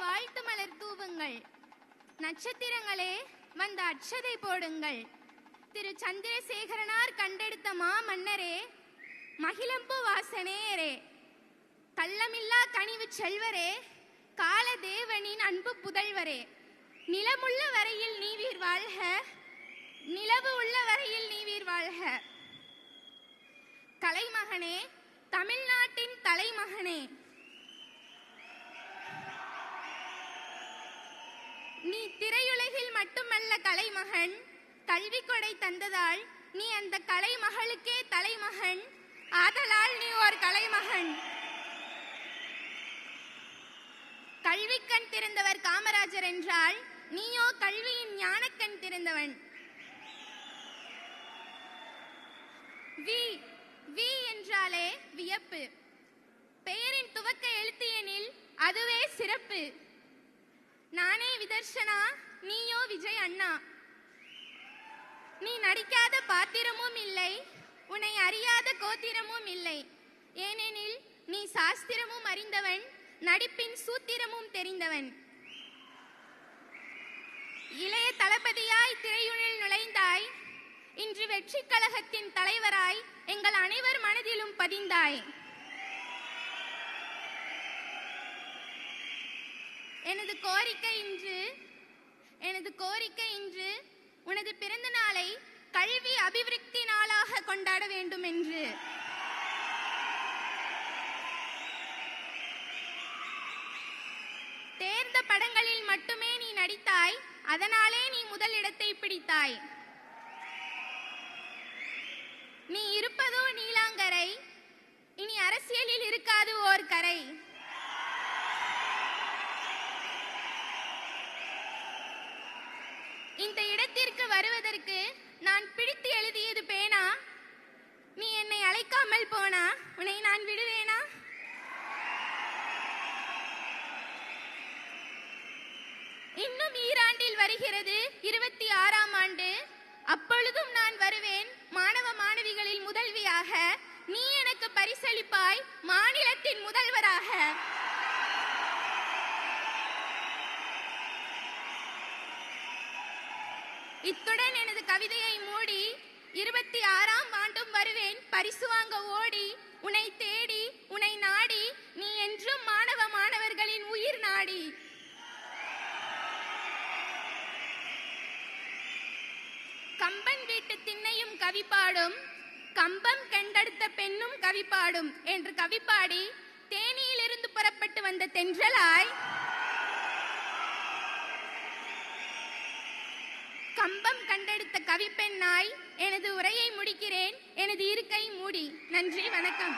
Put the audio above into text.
வாழ்த்து மலர் தூவுங்கள். நட்சத்திரங்களே வந்த அட்சதை போடுங்கள். திரு சந்திரசேகரனார் கண்டெடுத்த மா மன்னரே, மகிழம்பூ வாசனேயரே, கள்ளமில்லா கனிவு செல்வரே, கால தேவனின் அன்பு புதல்வரே, நிலமுள்ள வரையில் நீவீர் வாழ்க, நிலவு உள்ள வரையில் நீவீர் வாழ்க. கலைமகனே, தமிழ்நாட்டின் தலைமகனே, நீ திரையுலகில் மட்டுமல்ல கலைமகன், கல்வி கொடை தந்ததால் நீ அந்த கலைமகளுக்கே தலைமகன். ஆதலால் நீ ஒரு கலைமகன். கல்விக்கண் திறந்தவர் காமராஜர் என்றால் நீயோ கல்வியின் ஞானக்கண் திறந்தவன். வி வி என்றாலே வியப்பு. பெயரின் துவக்க எழுத்து எனில் அதுவே சிறப்பு. நானே விதர்சனா, நீயோ விஜய் அண்ணா. நீ நடிக்காத பாத்திரமும் இல்லை, உன்னை அறியாத கோத்திரமும் இல்லை. ஏனெனில் நீ சாஸ்திரமும் அறிந்தவன், நடிப்பின் சூத்திரமும் தெரிந்தவன். இளைய தளபதியாய் திரையுழில் நுழைந்தாய். இன்று வெற்றி கழகத்தின் தலைவராய் எங்கள் அனைவர் மனதிலும் பதிந்தாய். எனது கோரிக்கை இன்று உனது பிறந்த நாளை கல்வி அபிவிருத்தி நாளாக கொண்டாட வேண்டும் என்று. தேர்ந்த படங்களில் மட்டுமே நீ நடித்தாய், அதனாலே நீ முதல் இடத்தை பிடித்தாய். நீ இருப்பதோ நீலாங்கரை, இனி அரசியலில் இருக்காது ஓர் கரை. இந்த இடத்திற்கு வருவதற்கு நான் பிடித்து எழுதியது பேனா. நீ என்னை அழைக்காமல் போனா உன்னை நான் விடுவேனா? இன்னும் ஈராண்டில் வருகிறது 26ஆம் ஆண்டு. அப்பொழுதும் நான் வருவேன் மாணவ மாணவிகளில் முதல்வியாக. நீ எனக்கு பரிசளிப்பாய் மாநிலத்தின் முதல்வராக. இத்துடன் எனது கவிதையை மூடி 26ஆம் ஆண்டும் வருவேன் பரிசு வாங்க ஓடி. உன்னை தேடி உன்னை நாடி, நீ என்றும் மாணவ மாணவர்களின் உயிர் நாடி. கம்பன் வீட்டு திண்ணையும் கவிப்பாடும், கம்பம் கண்டெடுத்த பெண்ணும் கவிப்பாடும் என்று கவிப்பாடி தேனியிலிருந்து புறப்பட்டு வந்த தென்றலாய், கம்பம் கண்டெடுத்த கவிப்பெண்ணாய் எனது உரையை முடிக்கிறேன். எனது இருக்கை மூடி. நன்றி, வணக்கம்.